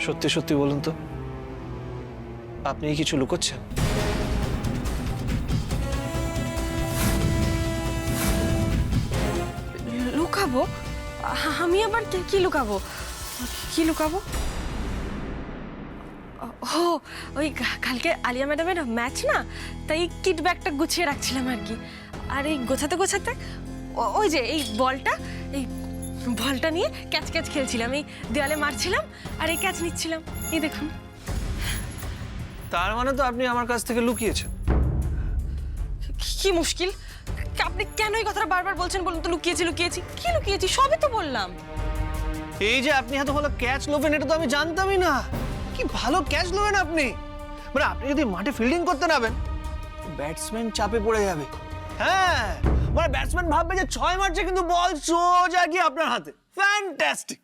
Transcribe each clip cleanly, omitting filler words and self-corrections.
সত্যি সত্যি বলুন তো, আপনি কি কিছু লুকোচ্ছেন? লুকাবো? আমি আবার কি লুকাবো? কি লুকাবো? ও, ওই কালকে আলিয়া ম্যাডামের ম্যাচ না, তাই কিট ব্যাগটা গুছিয়ে রাখছিলাম আর কি। আর এই গোছাতে গোছাতে ওই যে এই বলটা নিয়ে ক্যাচ ক্যাচ খেলছিলাম, এই দেওয়ালে মারছিলাম আর এই ক্যাচ নিচ্ছিলাম। এই দেখুন। তার মানে তো আপনি আমার কাছ থেকে লুকিয়েছেন। কি মুশকিল, আপনি কেন এই কথাটা বারবার বলছেন বলুন তো? লুকিয়েছি লুকিয়েছি, কি লুকিয়েছি? সবই তো বললাম। এই যে আপনি এত ভালো ক্যাচ লোবেন, এটা তো আমি জানতামই না। কি ভালো ক্যাচ লোবেন আপনি! মানে আপনি যদি মাঠে ফিল্ডিং করতে নামেন, ব্যাটসম্যান চাপে পড়ে যাবে। হ্যাঁ, মানে ব্যাটসম্যান ভাববে যে 6 মারছে, কিন্তু বল সোজা গিয়ে আপনার হাতে। ফ্যান্টাস্টিক!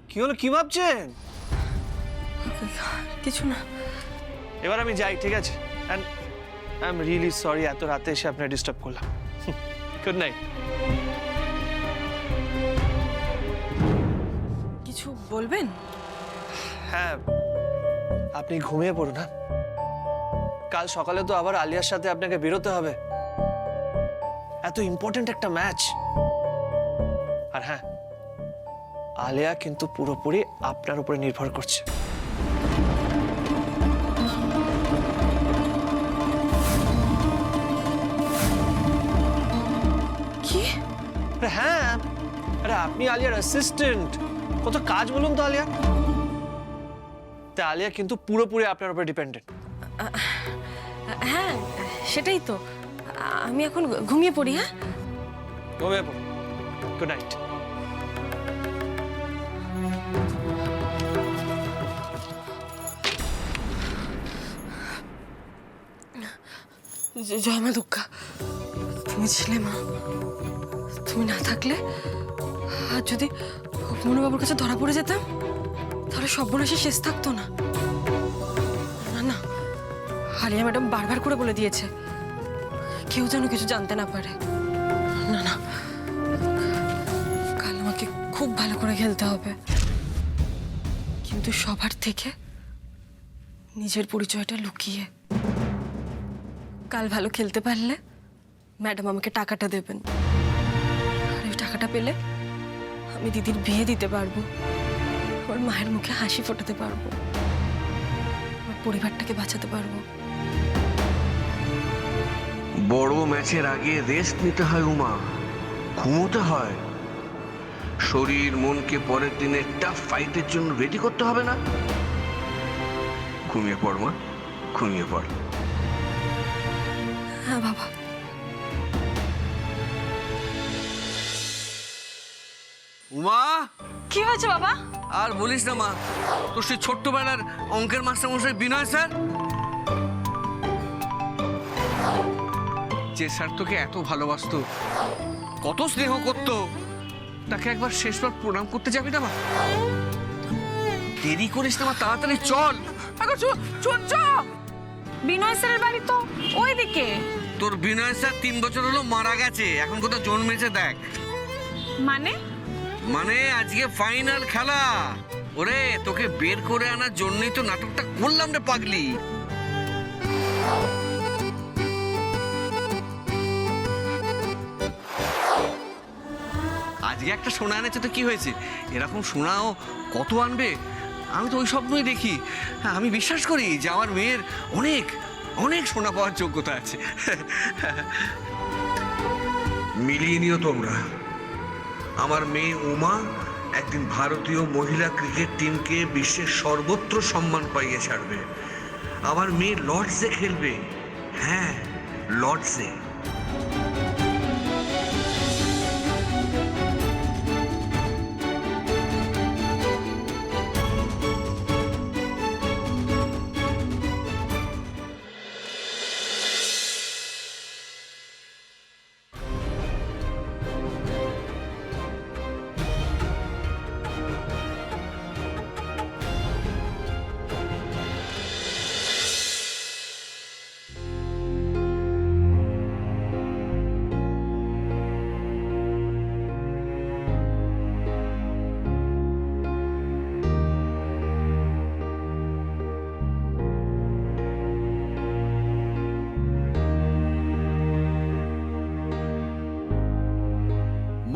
কি হলো, কি ভাবছেন? কিছু না। এবার আমি যাই, ঠিক আছে? And I am really sorry এত রাতে এসে আপনার ডিস্টার্ব করলাম। Good night. কিছু বলবেন? হ্যাঁ, আপনি ঘুমিয়ে পড়ুন। হ্যাঁ, কাল সকালে তো আবার আলিয়ার সাথে আপনাকে বেরোতে হবে। এত ইম্পর্টেন্ট একটা ম্যাচ। আর হ্যাঁ, আলিয়া কিন্তু পুরোপুরি আপনার উপরে নির্ভর করছে। কি? আরে হ্যাঁ, আরে আপনি আলিয়ার অ্যাসিস্ট্যান্ট, কত কাজ বলুন তো আলিয়া। তা আলিয়া কিন্তু পুরোপুরি আপনার উপরে ডিপেন্ডেন্ট। হ্যাঁ, সেটাই তো। আমি এখন ঘুমিয়ে পড়ি। হ্যাঁ, ঘুমিয়ে পড়ুন। Good night. জয় মা দুর্গা, তুমি ছিলে মা। তুমি না থাকলে আর যদি মনুবাবুর কাছে ধরা পড়ে যেতাম, তাহলে সর্বনাশের শেষ থাকতো না। না না, আলিয়া ম্যাডাম বারবার করে বলে দিয়েছে কেউ যেন কিছু জানতে না পারে। না না, কাল আমাকে খুব ভালো করে খেলতে হবে, কিন্তু সবার থেকে নিজের পরিচয়টা লুকিয়ে। কাল ভালো খেলতে পারলে ম্যাডাম আমাকে টাকাটা দেবেন, আর ওই টাকাটা পেলে আমি দিদির বিয়ে দিতে পারবো, আমার মায়ের মুখে হাসি ফোটাতে পারবো, আমার পরিবারটাকে বাঁচাতে পারবো। বড় ম্যাচের আগে রেস্ট নিতে হয় উমা, ঘুমোতে হয়। শরীর মনকে পরের দিনের টাফ ফাইটের জন্য রেডি করতে হবে না? ঘুমিয়ে পড় মা, ঘুমিয়ে পড়। হ্যাঁ বাবা। উমা, কি হয়েছে বাবা? আর বলিস না মা, তোর সেই ছোট্টবেলার অঙ্কের মাস্টারমশাই বিনয় স্যার, যে স্যার তোকে এত ভালোবাসতো, কত স্নেহ করতো, তাকে একবার শেষবার প্রণাম করতে যাবি না মা? দেরি করিস না মা, তাড়াতাড়ি চল। বিনয় স্যারের বাড়ি তো ওইদিকে। তোর বিনয় স্যার 3 বছর হলো মারা গেছে, এখন কোথাও জন্মেছে দেখ। মানে আজকে ফাইনাল খেলা। ওরে, তোকে বের করে আনার জন্যই তো নাটকটা করলাম রে পাগলি। আজকে একটা সোনা এনেছে তো কি হয়েছে, এরকম সোনাও কত আনবে। আমি তো ওই স্বপ্নই দেখি। হ্যাঁ, আমি বিশ্বাস করি যে আমার মেয়ের অনেক অনেক সোনা পাওয়ার যোগ্যতা আছে। মিলিয়ে নিও তোমরা। আমার মেয়ে উমা একদিন ভারতীয় মহিলা ক্রিকেট টিমকে বিশ্বের সর্বত্র সম্মান পাইয়ে ছাড়বে। আমার মেয়ে লর্ডসে খেলবে। হ্যাঁ, লর্ডসে।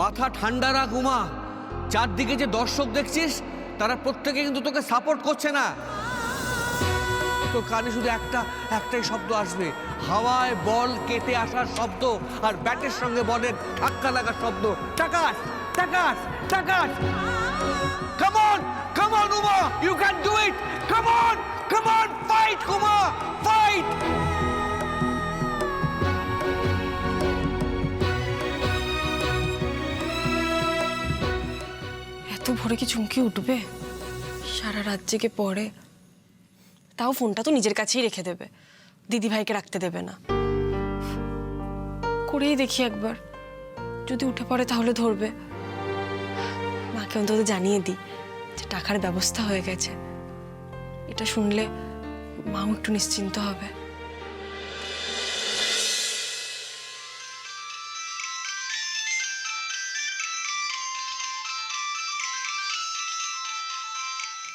মাথা ঠান্ডা রাখ উমা। চারদিকে যে দর্শক দেখছিস তারা প্রত্যেকে কিন্তু তোকে সাপোর্ট করছে না। তোর কানে শুধু একটাই শব্দ আসবে, হাওয়ায় বল কেটে আসার শব্দ আর ব্যাটের সঙ্গে বলের ধাক্কা লাগার শব্দ। টাকাস টাকাস টাকাস। Come on Uma, you can do it. Come on, fight Uma, fight. এত ভোরে কি চুমকি উঠবে? সারা রাত জেগে পড়ে, তাও ফোনটা তো নিজের কাছেই রেখে দেবে, দিদি ভাইকে রাখতে দেবে না। করেই দেখি একবার, যদি উঠে পড়ে তাহলে ধরবে। মাকে অন্তত জানিয়ে দিই যে টাকার ব্যবস্থা হয়ে গেছে। এটা শুনলে মাও একটু নিশ্চিন্ত হবে।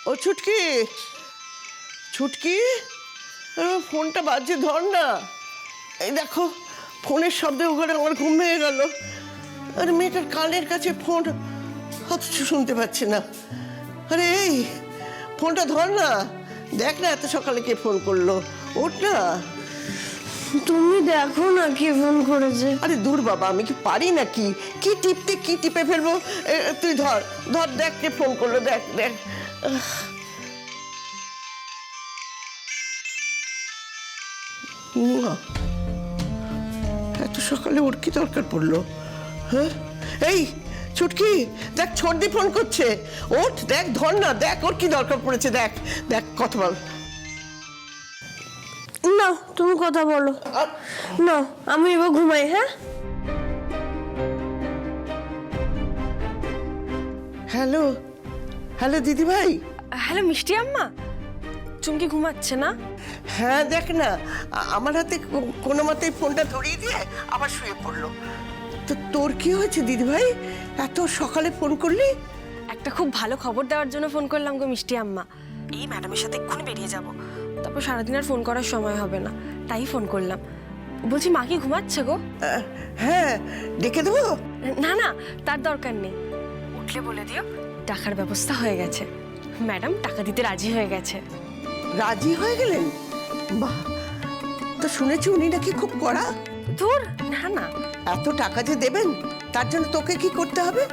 ও ছুটকি, ছুটকি, ফোনটা বাজছে, ধর না। এই দেখো ফোনের শব্দে ওখানে আমার ঘুম ভেঙে গেল। আরে মেয়েটার কানের কাছে ফোন, অথচ শুনতে পাচ্ছে না। আরে এই ফোনটা ধর না, দেখ না এত সকালে কে ফোন করলো, ওঠ না। তুমি দেখো না কে ফোন করেছে। আরে দূর বাবা, আমি কি পারি নাকি? কি টিপতে কি টিপে ফেলবো। তুই ধর ধর, দেখ কে ফোন করলো, দেখ দেখ। না, এত সকালে ওর কি দরকার পড়লো? হ্যাঁ, এই ছুটকি, দেখ ছর্দি ফোন করছে, ওঠ, দেখ, ধর না, দেখ ওর কি দরকার পড়েছে, দেখ দেখ, কথা বল। না তুমি কথা বলো না, আমি এবার ঘুমাই। হ্যাঁ, হ্যালো হ্যালো দিদি ভাই। হ্যালো মিষ্টি আম্মা, চুমকি ঘুমাচ্ছে না? হ্যাঁ দেখ না, আমার হাতে কোনো মতেই ফোনটা ধরিয়ে দিয়ে আবার শুয়ে পড়লো। তো তোর কি হয়েছে দিদি ভাই, এত সকালে ফোন করলি? একটা খুব ভালো খবর দেওয়ার জন্য ফোন করলাম গো মিষ্টি আম্মা। এই ম্যাডামের সাথে এক্ষুনি বেরিয়ে যাব, তারপর সারাদিন আর ফোন করার সময় হবে না, তাই ফোন করলাম। বলছি মা কি ঘুমাচ্ছে গো? হ্যাঁ, ডেকে দেবো? না না, তার দরকার নেই, উঠলে বলে দিও টাকার ব্যবস্থা হয়ে গেছে, ম্যাডাম টাকা দিতে রাজি হয়ে গেছে। রাজি হয়ে গেলেন? বাহ, তো শুনেছি উনি নাকি খুব কড়া। ধুর, না না, এত টাকা যে দেবেন তার জন্য তোকে কি করতে হবে?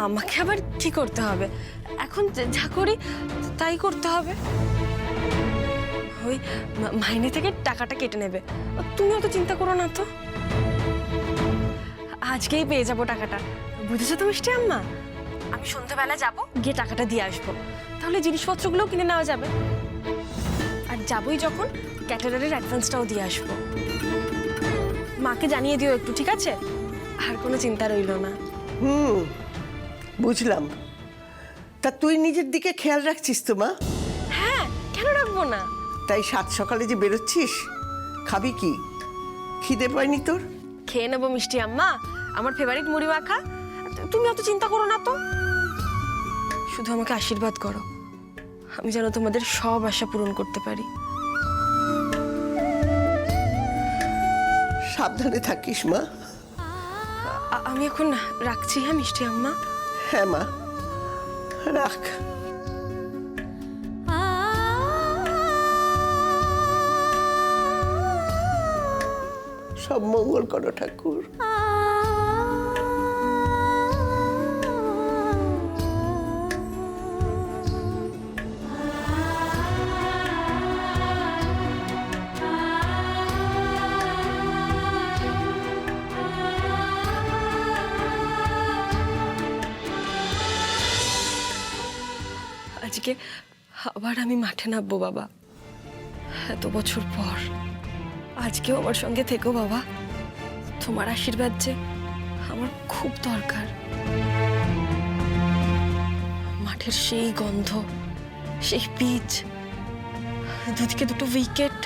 আমাকে আবার কি করতে হবে? এখন যা করি তাই করতে হবে। ওই মাইনে থেকে টাকাটা কেটে নেবে, তুমি অত চিন্তা করো না তো। আজকেই পেয়ে যাবো টাকাটা, বুঝেছো তো মিষ্টি আম্মা? আমি সন্ধ্যাবেলা যাব, গিয়ে টাকাটা দিয়ে আসবো, তাহলে জিনিসপত্রগুলোও কিনে নেওয়া যাবে। আর যাবই যখন, ক্যাটারারের অ্যাডভান্সটাও দিয়ে আসবো। মাকে জানিয়ে দিও একটু, ঠিক আছে? আর কোনো চিন্তা রইল না। বুঝলাম। তা তুই নিজের দিকে খেয়াল রাখছিস তো মা? হ্যাঁ, কেন রাখবো না? তাই সাত সকালে যে বেরোচ্ছিস, খাবি কি? খিদে পায়নি তোর? খেয়ে নেবো মিষ্টি আম্মা, আমার ফেভারিট মুড়ি মাখা। তুমি অত চিন্তা করো না তো, শুধু আমাকে আশীর্বাদ করো, আমি যেন তোমাদের সব আশা পূরণ করতে পারি। সাবধানে থাকিস মা। আমি এখন রাখছি। হ্যাঁ মিষ্টি আম্মা। হ্যাঁ মা, রাখ। সব মঙ্গল করো ঠাকুর। আজকে আবার আমি মাঠে নামবো বাবা, এত বছর পর। আজকেও আমার সঙ্গে থেকো বাবা, তোমার আশীর্বাদ যে আমার খুব দরকার। মাঠের সেই গন্ধ, সেই পিচ, দুদিকে দুটো উইকেট,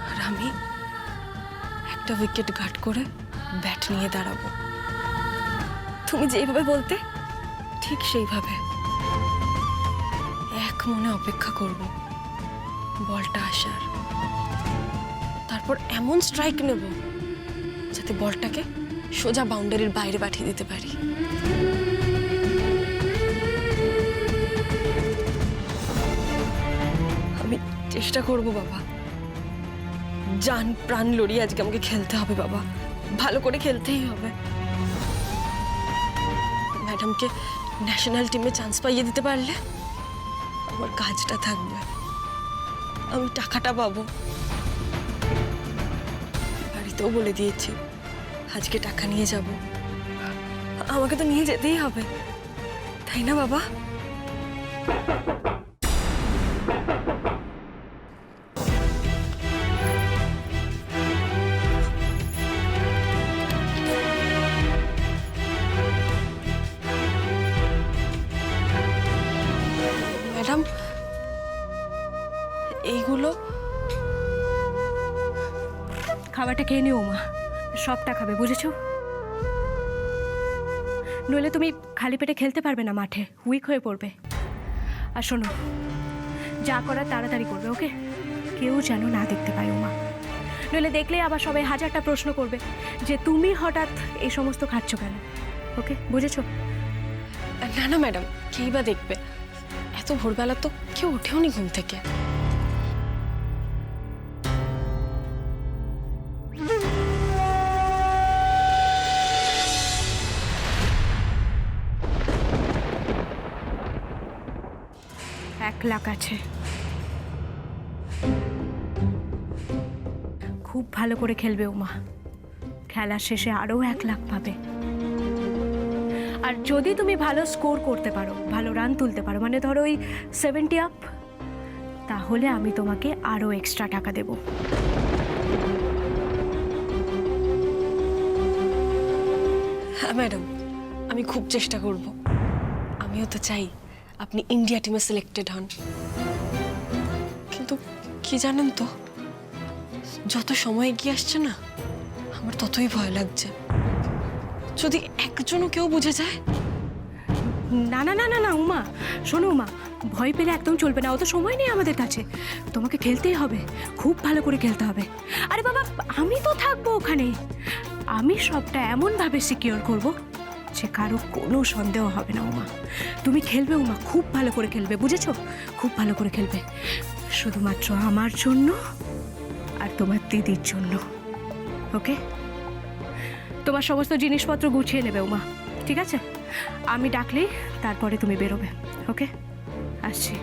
আর আমি একটা উইকেট গার্ড করে ব্যাট নিয়ে দাঁড়াবো। তুমি যেইভাবে বলতে ঠিক সেইভাবে এক মনে অপেক্ষা করব, বলটা আসার, তারপর এমন স্ট্রাইক নেব যাতে বলটাকে সোজা বাউন্ডারির বাইরে পাঠিয়ে দিতে পারি। আমি চেষ্টা করব বাবা, জান প্রাণ লড়িয়ে আজকে আমাকে খেলতে হবে বাবা, ভালো করে খেলতেই হবে। ম্যাডামকে ন্যাশনাল টিমে চান্স পাইয়ে দিতে পারলে আমার কাজটা থাকবে, আমি টাকাটা পাবো। বাড়িতেও বলে দিয়েছি আজকে টাকা নিয়ে যাব, আমাকে তো নিয়ে যেতেই হবে, তাই না বাবা? ম্যাডাম, এইগুলো খাবারটা খেয়ে নিও মা, সবটা খাবে, বুঝেছো? নইলে তুমি খালি পেটে খেলতে পারবে না, মাঠে উইক হয়ে পড়বে। আর শোনো, যা করার তাড়াতাড়ি করবে, ওকে? কেউ যেন না দেখতে পায় মা, নইলে দেখলে আবার সবাই হাজারটা প্রশ্ন করবে যে তুমি হঠাৎ এই সমস্ত খাচ্ছ কেন। ওকে, বুঝেছো? না না ম্যাডাম, কেই বা দেখবে, এত ভোরবেলা তো কেউ ওঠেওনি ঘুম থেকে। লাখ আছে, খুব ভালো করে খেলবে উমা, খেলার শেষে আরও 1 লাখ পাবে। আর যদি তুমি ভালো স্কোর করতে পারো, ভালো রান তুলতে পারো, মানে ধরো ওই 70 আপ, তাহলে আমি তোমাকে আরও এক্সট্রা টাকা দেব। হ্যাঁ ম্যাডাম, আমি খুব চেষ্টা করব, আমিও তো চাই আপনি ইন্ডিয়া টিমে সিলেক্টেড হন। কিন্তু কি জানেন তো, যত সময় এগিয়ে আসছে না, আমার ততই ভয় লাগছে, যদি একজনও কেউ বুঝে যায়। না না না না না উমা, শোনো উমা, ভয় পেলে একদম চলবে না, অত সময় নেই আমাদের কাছে, তোমাকে খেলতেই হবে, খুব ভালো করে খেলতে হবে। আরে বাবা, আমি তো থাকবো ওখানে, আমি সবটা এমনভাবে সিকিওর করব যে কারো কোনো সন্দেহ হবে না উমা। তুমি খেলবে উমা, খুব ভালো করে খেলবে, বুঝেছো? খুব ভালো করে খেলবে, শুধুমাত্র আমার জন্য আর তোমার দিদির জন্য। ওকে? তোমার সমস্ত জিনিসপত্র গুছিয়ে নেবে উমা, ঠিক আছে? আমি ডাকলেই তারপরে তুমি বেরোবে। ওকে, আসছি।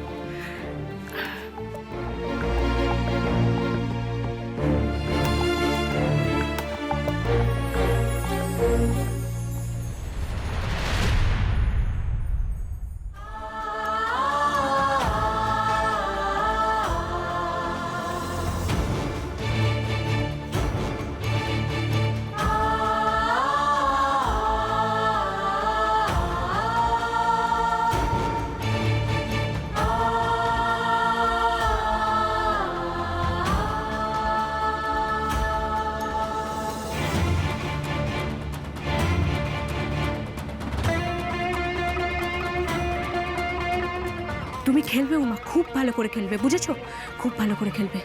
তুমি খেলবে উমা, খুব ভালো করে খেলবে, বুঝেছো? খুব ভালো করে খেলবে,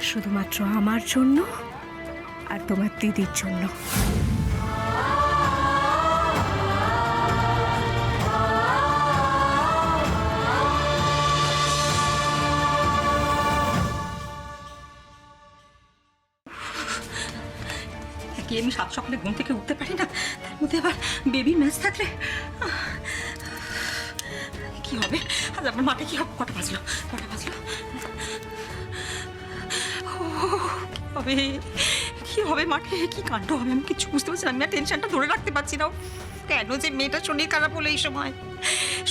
শুধুমাত্র আমার জন্য আর তোমার দিদির জন্য। কি আমি 7 সকালে ঘুম থেকে উঠতে পারি না, তার মধ্যে আবার বেবি ম্যাচ থাকলে কি হবে? আজ আমার মাঠে কি হবে? কটা বাজলো? কি হবে মাঠে? কি কাণ্ড হবে? আমি কিছু বুঝতে পারছি না, আমি আর টেনশনটা ধরে রাখতে পারছি না। কেন যে মেয়েটা শরীর খারাপ হলো এই সময়?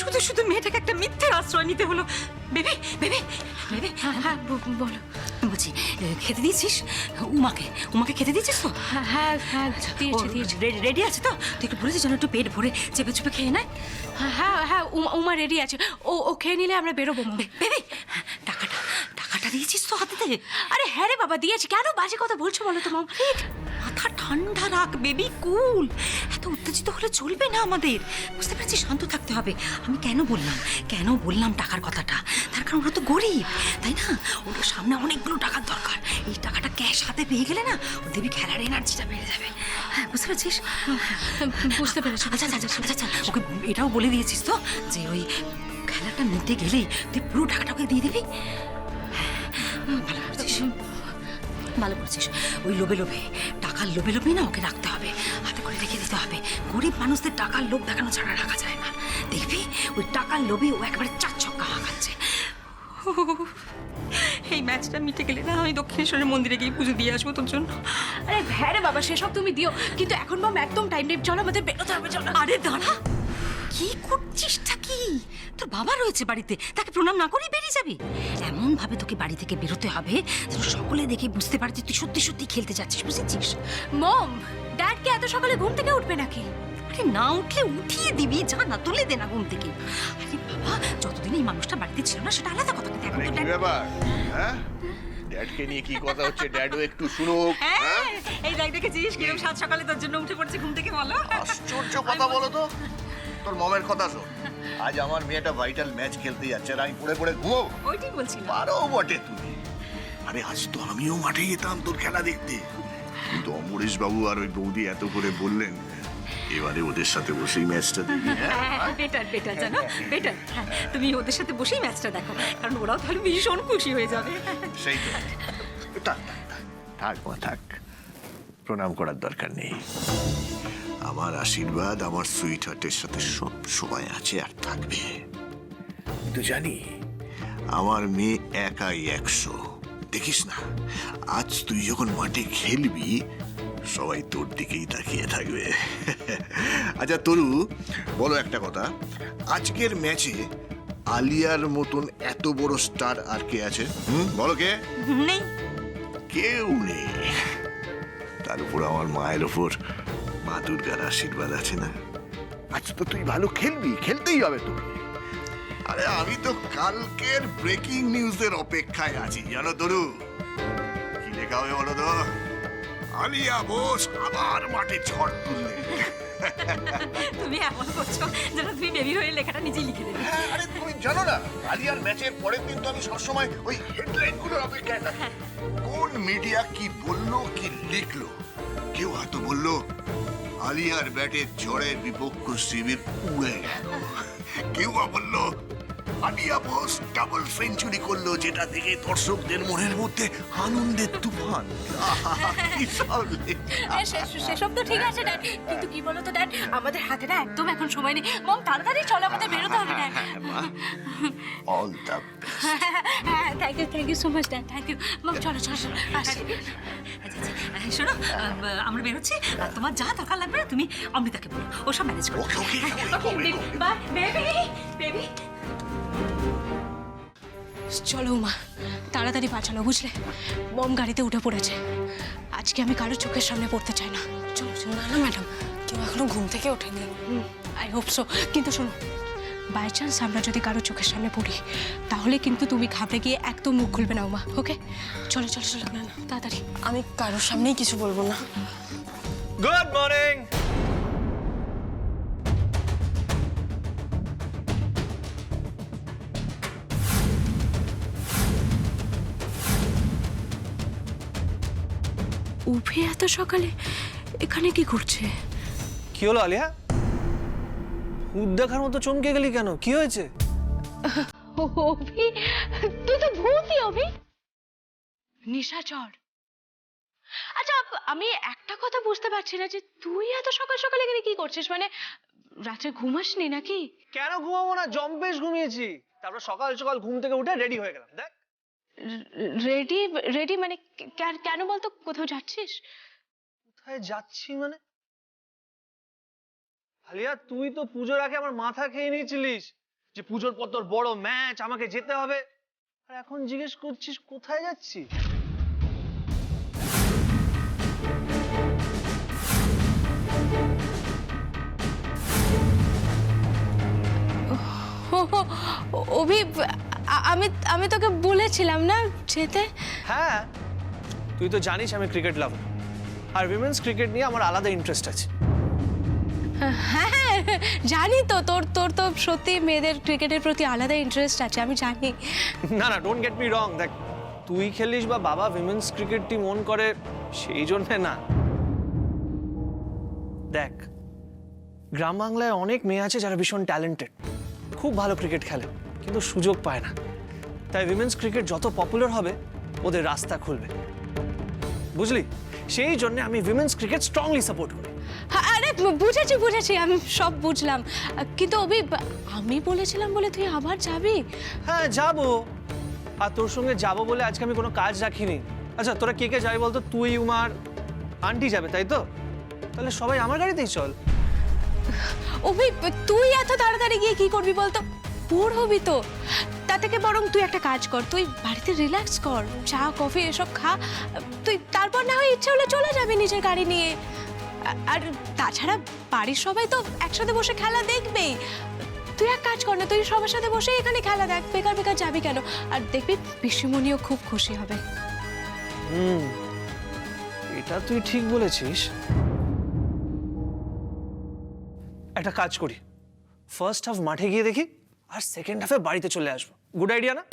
শুধু শুধু মেয়েটাকে একটা মিথ্যের আশ্রয় নিতে হলো। বেবি বেবি বেবি, হ্যাঁ বলো। বলছি, খেতে দিয়েছিস উমাকে খেতে দিয়েছিস তো? হ্যাঁ হ্যাঁ, দিয়েছি। রেডি আছে তো? তুই একটু বলেছিস যেন একটু পেট ভরে চেপে চেপে খেয়ে নেয়। হ্যাঁ হ্যাঁ, উমা রেডি আছে, ও খেয়ে নিলে আমরা বেরোবো। বেবি, টাকাটা দিয়েছিস তো হাতে? আরে হ্যাঁ রে বাবা, দিয়েছি। কেন বাজে কথা বলছো বলো তো? মাথা ঠান্ডা রাখ বেবি, কুল। এত উত্তেজিত হলে চলবে না আমাদের, বুঝতে পারছি, শান্ত থাকতে হবে। আমি কেন বললাম টাকার কথাটা, তার কারণ ওরা তো গরিব, তাই না? ওদের সামনে অনেকগুলো টাকার দরকার। এই টাকাটা ক্যাশ হাতে পেয়ে গেলে না, ও দেবী খেলার এনার্জিটা বেড়ে যাবে। হ্যাঁ, বুঝতে পারছিস? বুঝতে পেরেছি। আচ্ছা, ওকে এটাও বলে দিয়েছিস তো যে ওই খেলাটা নিতে গেলেই তুই পুরো টাকাটাকে দিয়ে দিবি? ভালো করছিস। ওই টাকার লোভে না ওকে রাখতে হবে, হাতে করে রেখে দিতে হবে। গরিব মানুষদের টাকার লোভ দেখানো ছাড়া রাখা যায় না। দেখবি ওই টাকার লোভে ও একেবারে 4 ছক্কা হাঁকাচ্ছে। এই ম্যাচটা মিটে গেলে না আমি দক্ষিণেশ্বরের মন্দিরে গিয়ে পুজো দিয়ে আসবো তোর জন্য। আরে হ্যাঁ রে বাবা, সেসব তুমি দিও, কিন্তু এখন মাম একদম টাইম নেই, চলো আমাদের বেরোতে হবে, চলো। আরে দাঁড়া, কি করছিসটা কি? তোর বাবা রয়েছে বাড়িতে, তাকে প্রণাম না করেই বেরিয়ে যাবি? এমন ভাবে তোকে বাড়ি থেকে বেরোতে হবে যেন সকলে দেখে বুঝতে পারে যে তুই সত্যি সত্যি খেলতে যাচ্ছিস, বুঝেছিস? মম, ড্যাড কি এত সকালে ঘুম থেকে উঠবে নাকি? আরে না উঠলে উঠিয়ে দিবি, যা না, তুলে দে না ঘুম থেকে। আরে বাবা, যতদিন এই মানুষটা বাড়িতে ছিল না সেটা আলাদা কথা, কিন্তু এখন আরে তো কি dad- ব্যাপার? হ্যাঁ, ড্যাডকে নিয়ে কি কথা হচ্ছে? ড্যাডও একটু শুনুক। হ্যাঁ, এই দেখ, দেখেছিস কিরকম সাত সকালে তোর জন্য উঠে পড়ছে ঘুম থেকে, বলো। আশ্চর্য কথা বলো তো। তোর মমের কথা শোন, আজ আমার মেয়েটা ভাইটাল ম্যাচ খেলতে যাচ্ছে আর আমি পড়ে পড়ে ঘুমো? ওইটাই বলছিলাম। পারো বটে তুমি। আরে আজ তো আমিও মাঠে যেতাম তোর খেলা দেখতে, কিন্তু অমরেশ বাবু আর ওই বৌদি এত করে বললেন এবারে ওদের সাথে বসেই ম্যাচটা দেখি। বেটার জানো, বেটার। তুমি ওদের সাথে বসেই ম্যাচটা দেখো, কারণ ওরাও তাহলে ভীষণ খুশি হয়ে যাবে। সেই তো। থাক থাক মা, থাক, প্রণাম করার দরকার নেই। আমার আশীর্বাদ আমার সুইট হার্টের সাথে সব সময় আছে আর থাকবে। তো জানি আমার মেয়ে একাই 100। দেখিস না, আজ তুই যখন মাঠে খেলবি সবাই তোর দিকেই তাকিয়ে থাকবে। আচ্ছা তরু, বলো একটা কথা, আজকের ম্যাচে আলিয়ার মতন এত বড় স্টার আর কে আছে? বলো কে? নেই। কেউ নেই। তার উপর আমার মায়ের ওপর মা দুর্গার আশীর্বাদ আছে না। আজ তো তুই ভালো খেলবি, খেলতেই হবে তোকে। আরে আমি তো কালকের ব্রেকিং নিউজের অপেক্ষায় আছি, জানো তরু। কি লেখা হবে বলো তো? আলিয়া বোস আবার মাঠে ঝড় তুললে। তুমি এমন করছো যেন তুমি বেবি হয়ে লেখাটা নিজেই লিখে দেবে। হ্যাঁ, আরে তুমি জানো না, আলিয়ার ম্যাচের পরের দিন তো আমি সবসময় ওই হেডলাইন গুলোর অপেক্ষায় থাকি। কোন মিডিয়া কি বললো কি লিখলো? কেউ হয়তো বললো আলিয়ার ব্যাটের ঝড়ের বিপক্ষ শিবির উড়ে গেল, কেউ বা বললো আলিয়া বোস ডাবল সেঞ্চুরি করলো, যেটা দেখে দর্শকদের মনের মধ্যে আনন্দের তুফান। কি সব লেখা। সেসব তো ঠিক আছে ড্যাড, কিন্তু কি বলো তো ড্যাড, আমাদের হাতে না একদম এখন সময় নেই। মম তাড়াতাড়ি চলো, আমাদের বেরোতে হবে ড্যাড। অল দ্য হ্যাঁ, thank you so much dad, thank you. Mom চলো আসি। শোনো, আমরা বেরোচ্ছি, আর তোমার যা দরকার লাগবে তুমি অমৃতাকে বলো, ও সব ম্যানেজ করবে। ওকে ওকে বাই বেবি। চলো উমা, তাড়াতাড়ি পাঠালো, বুঝলে? মম গাড়িতে উঠে পড়েছে। আজকে আমি কারো চোখের সামনে পড়তে চাই না। চলো চলো। না ম্যাডাম, কেউ এখনো ঘুম থেকে ওঠেনি। I hope so. কিন্তু শোনো, বাই চান্স আমরা যদি কারো চোখের সামনে পড়ি, তাহলে কিন্তু তুমি ঘাবড়ে গিয়ে একদম মুখ খুলবে না উমা, ওকে? চলো চলো চলো, না না তাড়াতাড়ি। আমি কারোর সামনেই কিছু বলবো না। Good morning. উঠে এত সকালে এখানে কি করছে? কি হলো আলিয়া? ভূত দেখার মতো চমকে গেলি কেন? কি হয়েছে? অভি, তুই তো ভূতই অভি। নিশাচর। আচ্ছা, আমি একটা কথা বুঝতে পারছি না যে তুই এত সকাল সকাল এখানে কি করছিস? মানে রাতে ঘুমাসনি নাকি? কেন ঘুমাবো না? জম্পেশ ঘুমিয়েছি, তারপর সকাল সকাল ঘুম থেকে উঠে রেডি হয়ে গেলাম। দেখ। রেডি রেডি মানে কেন বলতো? কোথাও যাচ্ছিস? কোথায় যাচ্ছি মানে? আলিয়া, তুই তো পুজোর আগে আমার মাথা খেয়ে নিয়েছিলিস যে পুজোর পর তোর বড় ম্যাচ, আমাকে যেতে হবে, আর এখন জিজ্ঞেস করছিস কোথায় যাচ্ছি? অভি, আমি তোকে বলেছিলাম না যেতে। হ্যাঁ, তুই তো জানিস আমি ক্রিকেট লাভার, আর উইমেন্স ক্রিকেট নিয়ে আমার আলাদা ইন্টারেস্ট আছে। হ্যাঁ হ্যাঁ জানি তো, তোর তোর তো সত্যি মেয়েদের ক্রিকেটের প্রতি আলাদা ইন্টারেস্ট আছে, আমি জানি। না না, ডোন্ট গেট মি রং, দেখ তুই খেলিস বা বাবা উইমেন্স ক্রিকেট টিম ওন করে সেই জন্যে না। দেখ গ্রাম বাংলায় অনেক মেয়ে আছে যারা ভীষণ ট্যালেন্টেড, খুব ভালো ক্রিকেট খেলে কিন্তু সুযোগ পায় না। তাই উইমেন্স ক্রিকেট যত পপুলার হবে ওদের রাস্তা খুলবে, বুঝলি? সেই জন্য আমি উইমেন্স ক্রিকেট স্ট্রংলি সাপোর্ট করি। হ্যাঁ, আরে বুঝেছি বুঝেছি, আমি সব বুঝলাম, কিন্তু অভি আমি বলেছিলাম বলে তুই আবার যাবি? হ্যাঁ যাবো, আর তোর সঙ্গে যাবো বলে আজকে আমি কোনো কাজ রাখিনি। আচ্ছা তোরা কে কে যাবি বলতো? তুই, উমার, আন্টি যাবে তাই তো? তাহলে সবাই আমার গাড়িতেই চল। অভি তুই এত তাড়াতাড়ি গিয়ে কি করবি বলতো? বোর হবি তো। তা থেকে বরং তুই একটা কাজ কর, তুই বাড়িতে রিল্যাক্স কর, চা কফি এসব খা, তুই তারপর না হয় ইচ্ছে হলে চলে যাবি নিজের গাড়ি নিয়ে। আর তাছাড়া বাড়ির সবাই তো একসাথে বসে খেলা দেখবেই। তুই এক কাজ কর না, তুই সবার সাথে বসে এখানে খেলা দেখ, বেকার বেকার যাবি কেন? আর দেখবি পিসিমণিও খুব খুশি হবে। এটা তুই ঠিক বলেছিস। একটা কাজ করি, ফার্স্ট হাফ মাঠে গিয়ে দেখি আর সেকেন্ড হাফে বাড়িতে চলে আসবো। গুড আইডিয়া না?